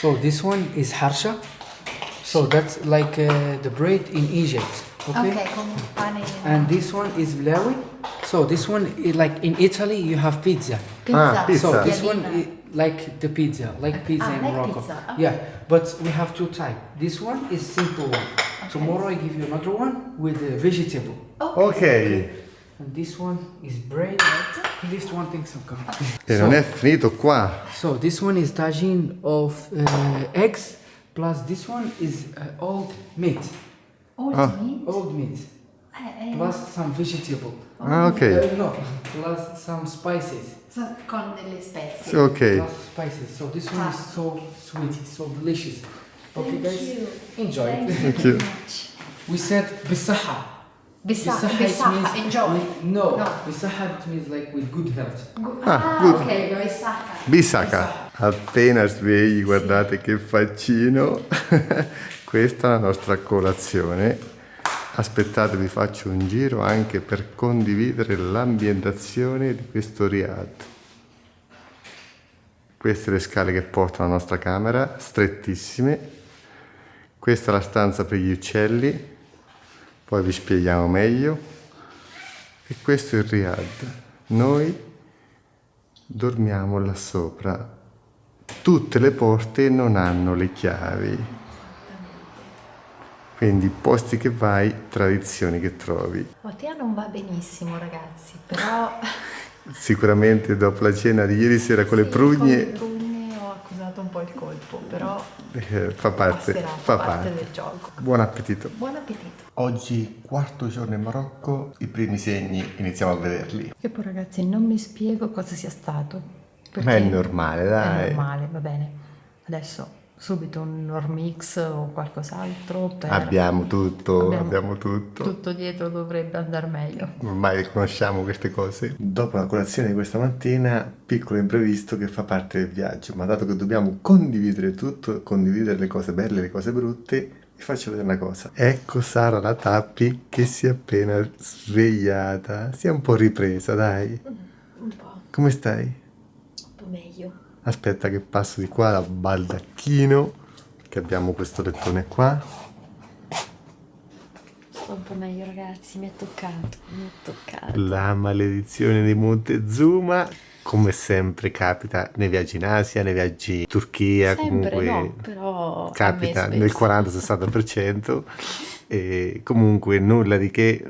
So this one is harsha. So that's like the bread in Egypt. Okay. Ok, come un pane. And this one is blawi. So this one is like in Italy you have pizza. Pizza. pizza. So this one Piadina. is like the pizza, like pizza in like Morocco. pizza, okay. Yeah, but we have two types. This one is simple one. Tomorrow I give you another one with vegetable. Ok. And this one is bread. Lift one thing, some come. E non è finito qua. So this one is tagine of eggs, plus this one is old meat. Ultimi? Old meat. Plus some vegetable. Ah, ok. No, plus some spices. Con delle spezie. Ok. Plus spices. So this one is so sweet, so delicious. Okay, Thank guys, you. enjoy it. Thank you. We said bisaha. Bisaha, enjoy. No, bisaha it means like with good health. good. Ok, bisaha. Bisaka. Appena svegli, guardate che faccino. Questa è la nostra colazione. Aspettate, vi faccio un giro anche per condividere l'ambientazione di questo riad. Queste le scale che portano alla nostra camera, strettissime. Questa è la stanza per gli uccelli, poi vi spieghiamo meglio. E questo è il riad. Noi dormiamo là sopra. Tutte le porte non hanno le chiavi. Quindi posti che vai, tradizioni che trovi. Mattia non va benissimo, ragazzi, però... Sicuramente dopo la cena di ieri sera con le prugne, Con le prugne ho accusato un po' il colpo, però fa parte, passerà, fa fa parte parte. del gioco. Buon appetito. Buon appetito. Oggi, quarto giorno in Marocco, i primi segni iniziamo a vederli. Io poi ragazzi non mi spiego cosa sia stato. Ma è normale, dai. È normale, va bene. Adesso subito un Normix o qualcos'altro. Abbiamo tutto. Tutto dietro dovrebbe andare meglio. Ormai conosciamo queste cose. Dopo la colazione di questa mattina, piccolo imprevisto che fa parte del viaggio, ma dato che dobbiamo condividere tutto, condividere le cose belle e le cose brutte, vi faccio vedere una cosa. Ecco Sara la Tappi che si è appena svegliata. Si è un po' ripresa, dai. Un po', Come stai? un po' meglio. Aspetta che passo di qua dal baldacchino, che abbiamo questo lettone qua. Sto un po' meglio ragazzi, mi è toccato. La maledizione di Montezuma, come sempre capita nei viaggi in Asia, nei viaggi in Turchia, Sempre comunque no, però capita a me nel spesso. 40-60%, e comunque nulla di che.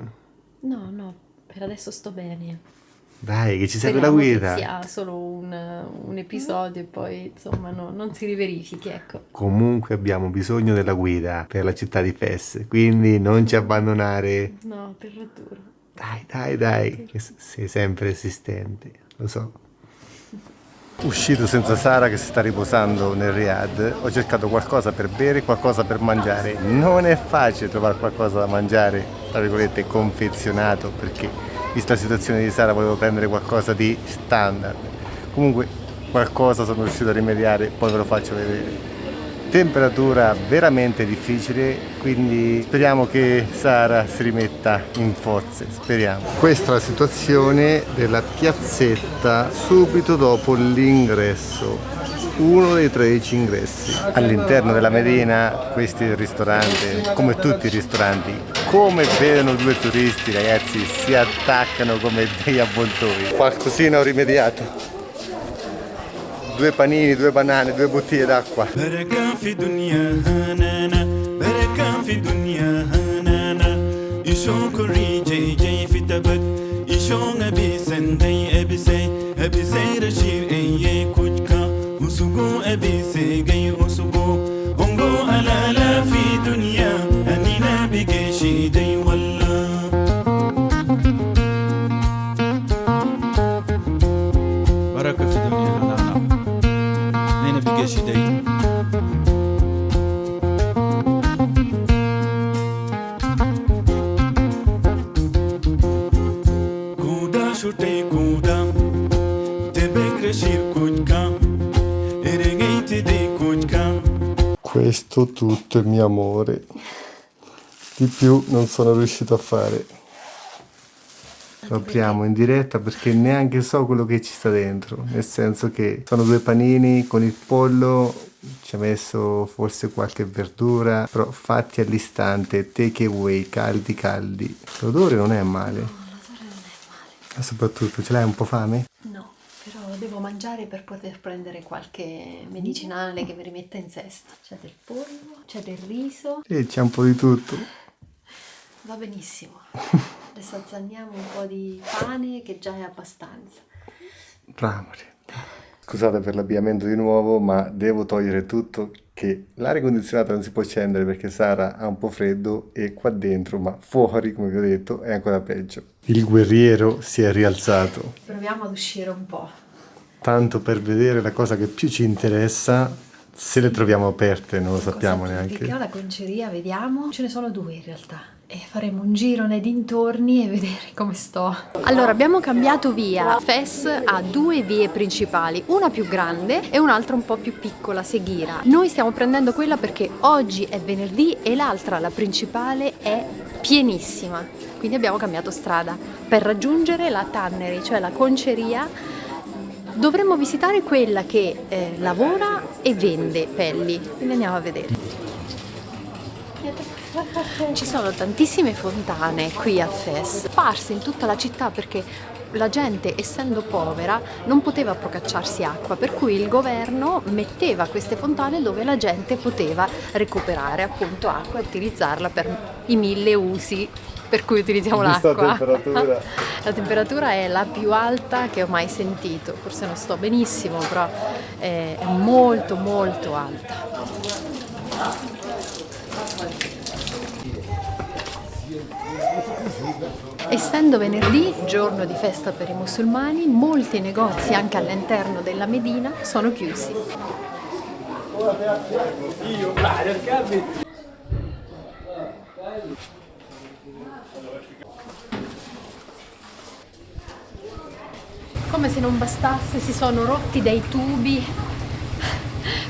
No, per adesso sto bene. Dai, che ci serve la Speriamo guida. che sia solo un episodio e poi insomma non si riverifichi, ecco. Comunque abbiamo bisogno della guida per la città di Fes, quindi non ci abbandonare. No, per natura. Dai, che sei sempre resistente, lo so. Uscito senza Sara che si sta riposando nel riad, ho cercato qualcosa per bere, qualcosa per mangiare. Non è facile trovare qualcosa da mangiare, tra virgolette, confezionato, perché vista la situazione di Sara volevo prendere qualcosa di standard. Comunque qualcosa sono riuscito a rimediare, poi ve lo faccio vedere. Temperatura veramente difficile, quindi speriamo che Sara si rimetta in forze, speriamo. Questa è la situazione della piazzetta subito dopo l'ingresso, uno dei 13 ingressi. All'interno della Medina, questo è il ristorante, come tutti i ristoranti, come vedono due turisti ragazzi si attaccano come degli avvoltoi. Qualcosina ho rimediato. 2 panini, 2 banane, 2 bottiglie d'acqua. بركان في دنيا هنانا بركان في دنيا هنانا يشون كري جي جي في تبت يشون أبي سندي أبي سي رشير أي كوجكا وسوقو أبي سي جي وسوقو أنغو ألالا في دنيا أنينا بيجي دي ولا بركة في دنيا هنانا نينا بيجي دي كودا شوتي كودا تبك رشير كوجكا إرغيت دي كوجكا Questo tutto è mio amore. Di più non sono riuscito a fare. Lo apriamo in diretta perché neanche so quello che ci sta dentro. Nel senso che sono 2 panini con il pollo, ci ha messo forse qualche verdura, però fatti all'istante, take away, caldi caldi. L'odore non è male. No, l'odore non è male. Ma soprattutto, ce l'hai un po' fame? No, però devo mangiare per poter prendere qualche medicinale che mi rimetta in sesto. C'è del pollo, c'è del riso. E c'è un po' di tutto. Va benissimo. Adesso azzanniamo un po' di pane che già è abbastanza. Bravo. Scusate per l'abbigliamento di nuovo, ma devo togliere tutto, che l'aria condizionata non si può accendere perché Sara ha un po' freddo e qua dentro, ma fuori, come vi ho detto, è ancora peggio. Il guerriero si è rialzato. Proviamo ad uscire un po'. Tanto per vedere la cosa che più ci interessa, se le troviamo aperte, non lo sappiamo neanche. Perché ho la conceria, vediamo. Ce ne sono 2 in realtà. E faremo un giro nei dintorni e vedere come sto. Allora, abbiamo cambiato via. Fes ha 2 vie principali, una più grande e un'altra un po' più piccola, Seghira. Noi stiamo prendendo quella perché oggi è venerdì e l'altra, la principale, è pienissima. Quindi abbiamo cambiato strada. Per raggiungere la Tannery, cioè la conceria, dovremmo visitare quella che lavora e vende pelli. Quindi andiamo a vedere. Ci sono tantissime fontane qui a Fes, sparse in tutta la città perché la gente, essendo povera, non poteva procacciarsi acqua, per cui il governo metteva queste fontane dove la gente poteva recuperare appunto acqua e utilizzarla per i 1000 usi per cui utilizziamo l'acqua. Temperatura. La temperatura è la più alta che ho mai sentito, forse non sto benissimo, però è molto molto alta. Essendo venerdì, giorno di festa per i musulmani, molti negozi anche all'interno della Medina sono chiusi. Come se non bastasse, si sono rotti dei tubi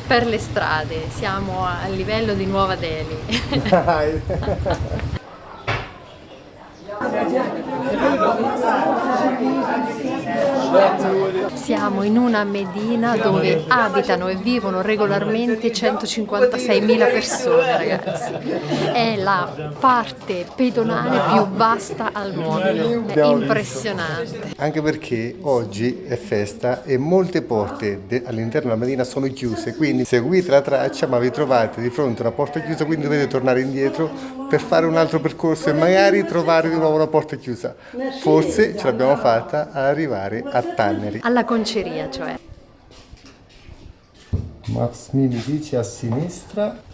per le strade. Siamo a livello di Nuova Delhi. Siamo in una Medina dove abitano e vivono regolarmente 156.000 persone, ragazzi. È la parte pedonale più vasta al mondo. È impressionante. Anche perché oggi è festa e molte porte all'interno della Medina sono chiuse, quindi seguite la traccia ma vi trovate di fronte a una porta chiusa, quindi dovete tornare indietro per fare un altro percorso e magari trovare di nuovo una porta chiusa. Forse ce l'abbiamo fatta ad arrivare a Tannery. Alla conceria, cioè. Max mi dice a sinistra.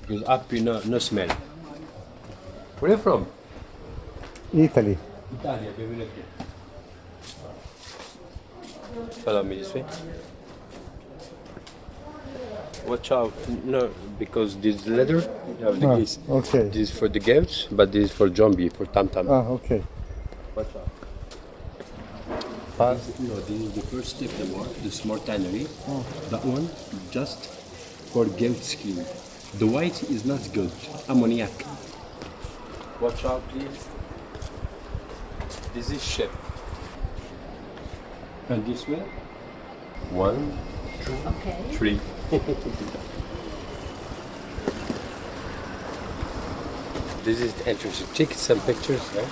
Because up no smell. Where are you from? Italy. Italia, benvenuti. Follow me this way. Watch out, no, because this leather, you have the keys. Okay. This is for the goats, but this is for zombie, for tam tam. Ok. Watch out. No, this is the first step, the small tannery. That one, just for goat skin. The white is not goat, ammoniac. Watch out, please. This is sheep. And this way, 1, 2, 3. This is the entrance. Take some pictures, right?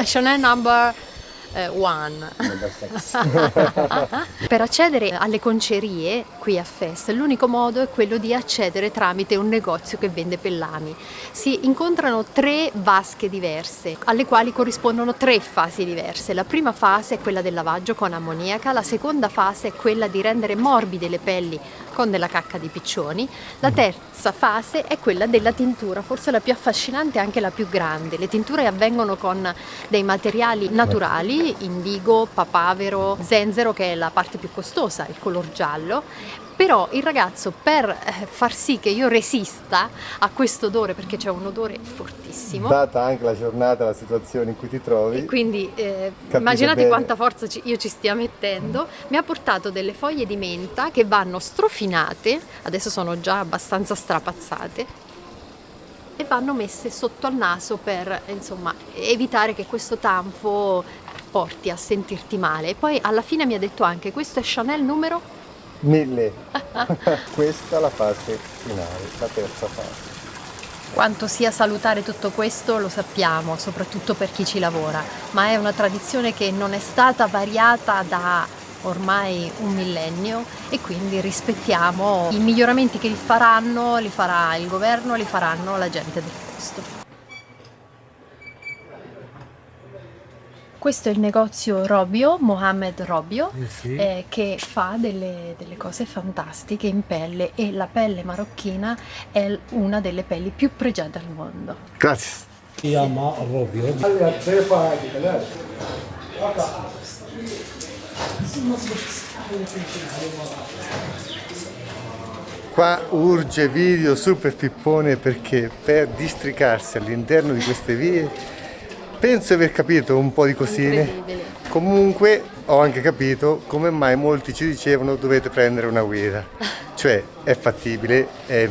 Chanel number 1. Per accedere alle concerie qui a Fes l'unico modo è quello di accedere tramite un negozio che vende pellami. Si incontrano 3 vasche diverse alle quali corrispondono 3 fasi diverse. La prima fase è quella del lavaggio con ammoniaca, la seconda fase è quella di rendere morbide le pelli con della cacca di piccioni, la terza fase è quella della tintura, forse la più affascinante e anche la più grande. Le tinture avvengono con dei materiali naturali, indigo, papavero, zenzero, che è la parte più costosa, il color giallo. Però il ragazzo, per far sì che io resista a questo odore, perché c'è un odore fortissimo, Data anche la giornata, la situazione in cui ti trovi. quindi immaginate bene. quanta forza io ci stia mettendo, mi ha portato delle foglie di menta che vanno strofinate, adesso sono già abbastanza strapazzate, e vanno messe sotto al naso per, insomma, evitare che questo tanfo porti a sentirti male. E poi alla fine mi ha detto anche: questo è Chanel numero 1000. Questa è la fase finale, la terza fase. Quanto sia salutare tutto questo lo sappiamo, soprattutto per chi ci lavora, ma è una tradizione che non è stata variata da ormai un millennio e quindi rispettiamo i miglioramenti che li faranno, li farà il governo, li faranno la gente del posto. Questo è il negozio Robio, Mohamed Robio, che fa delle cose fantastiche in pelle, e la pelle marocchina è una delle pelli più pregiate al mondo. Grazie. chiama Robio. Qua urge video super pippone, perché per districarsi all'interno di queste vie penso di aver capito un po' di cosine. Incredibile. Comunque ho anche capito come mai molti ci dicevano dovete prendere una guida. Cioè è fattibile, è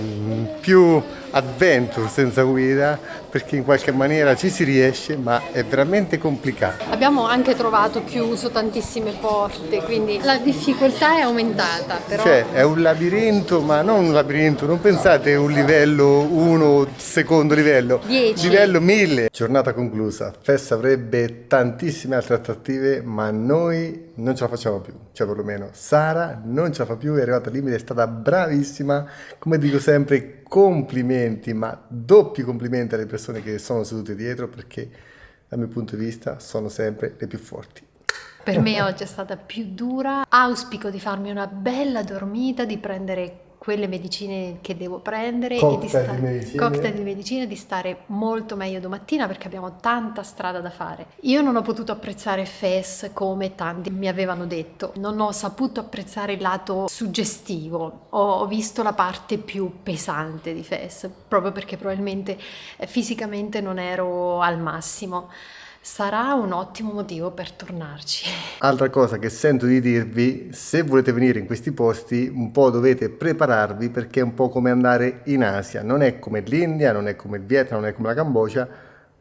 più adventure senza guida, perché in qualche maniera ci si riesce, ma è veramente complicato. Abbiamo anche trovato chiuso tantissime porte, quindi la difficoltà è aumentata, però Cioè è un labirinto, ma non un labirinto, non pensate un livello 1, secondo livello, 10. livello 1000. Giornata conclusa, Fes avrebbe tantissime altre attrattive, ma noi non ce la facciamo più, cioè perlomeno Sara non ce la fa più, è arrivata al limite, è stata bravissima, come dico sempre, complimenti, ma doppi complimenti alle persone che sono sedute dietro, perché dal mio punto di vista sono sempre le più forti. per me oggi è stata più dura. Auspico di farmi una bella dormita, di prendere quelle medicine che devo prendere Cocktail di medicine. cocktail di medicine, di stare molto meglio domattina perché abbiamo tanta strada da fare. Io non ho potuto apprezzare Fes come tanti mi avevano detto, non ho saputo apprezzare il lato suggestivo, ho visto la parte più pesante di Fes, proprio perché probabilmente fisicamente non ero al massimo. Sarà un ottimo motivo per tornarci. Altra cosa che sento di dirvi, se volete venire in questi posti un po' dovete prepararvi, perché è un po' come andare in Asia, non è come l'India, non è come il Vietnam, non è come la Cambogia,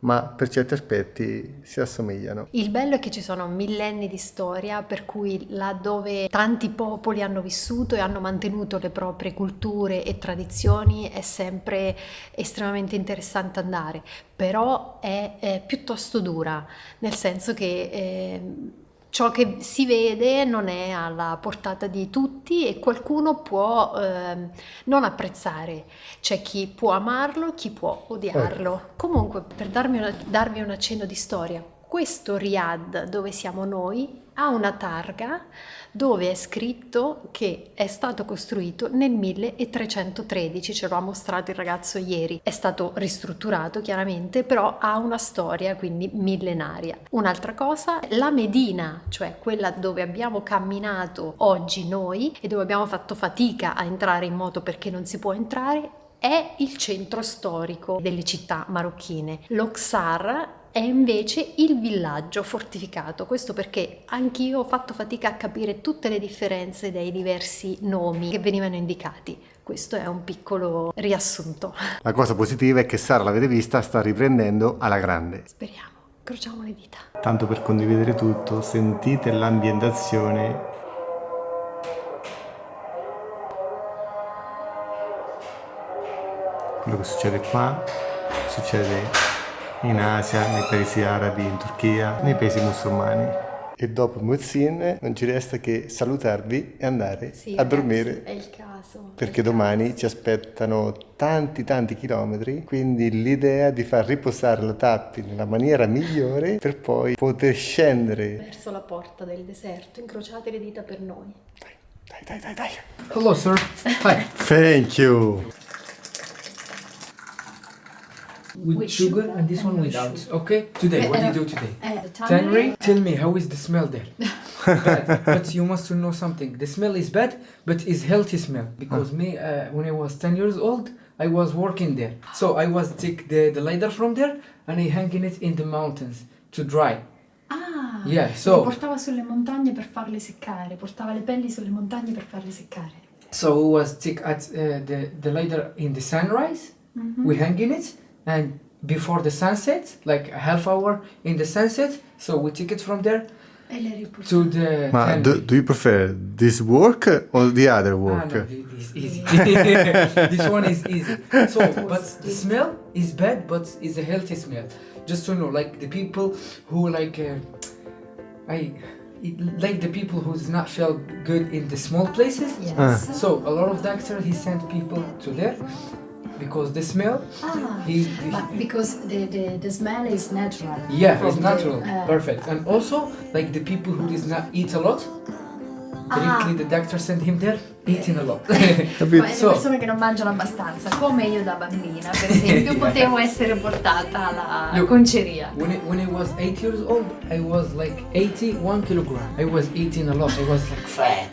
ma per certi aspetti si assomigliano. Il bello è che ci sono millenni di storia, per cui là dove tanti popoli hanno vissuto e hanno mantenuto le proprie culture e tradizioni è sempre estremamente interessante andare, però è piuttosto dura, nel senso che ciò che si vede non è alla portata di tutti e qualcuno può non apprezzare, c'è chi può amarlo, chi può odiarlo. Comunque, per darvi un accenno di storia, questo Riyadh dove siamo noi ha una targa dove è scritto che è stato costruito nel 1313, ce lo ha mostrato il ragazzo ieri. È stato ristrutturato chiaramente, però ha una storia quindi millenaria. Un'altra cosa, la Medina, cioè quella dove abbiamo camminato oggi noi e dove abbiamo fatto fatica a entrare in moto perché non si può entrare, è il centro storico delle città marocchine. L'Oxar è invece il villaggio fortificato, questo perché anch'io ho fatto fatica a capire tutte le differenze dei diversi nomi che venivano indicati. Questo è un piccolo riassunto. La cosa positiva è che Sara, l'avete vista, sta riprendendo alla grande. Speriamo, incrociamo le dita. Tanto per condividere tutto, sentite l'ambientazione. Quello che succede qua succede in Asia, nei paesi arabi, in Turchia, nei paesi musulmani. E dopo Muezzin non ci resta che salutarvi e andare a dormire, è il caso. perché domani ci aspettano tanti chilometri, quindi l'idea di far riposare la tappi nella maniera migliore per poi poter scendere. Verso la porta del deserto, incrociate le dita per noi. Dai. Hello, sir. Hi. Thank you. With sugar and this one without. Okay. Today, what do you do today? Tannery. Tell me, how is the smell there? Bad. But you must know something. The smell is bad, but it's healthy smell. Because me, when I was 10 years old, I was working there. So I was take the leather from there and I hanging it in the mountains to dry. Ah, Yeah. lo So portava sulle montagne per farle seccare, portava le pelli sulle montagne per farle seccare. we was take at the leather in the sunrise. We hanging it. and before the sunset, like a half hour in the sunset. So we took it from there to the Ma tannery. do you prefer this work or the other Ah, work? no, this is easy. This one is easy. So, but the smell is bad, but it's a healthy smell. Just to know, like the people who like the people who's not felt good in the small places. Yes. So a lot of doctors he sent people to there because the smell. But because the smell is natural. Yeah, from it's the- natural, perfect. And also like the people who does not eat a lot. Directly the doctor sent him there eating a lot. Ma le So- persone che non mangiano abbastanza, come io da bambina, per esempio, potevo essere portata alla Look, conceria. When I was 8 years old, I was like 81 kilogram. I was eating a lot. I was like fat.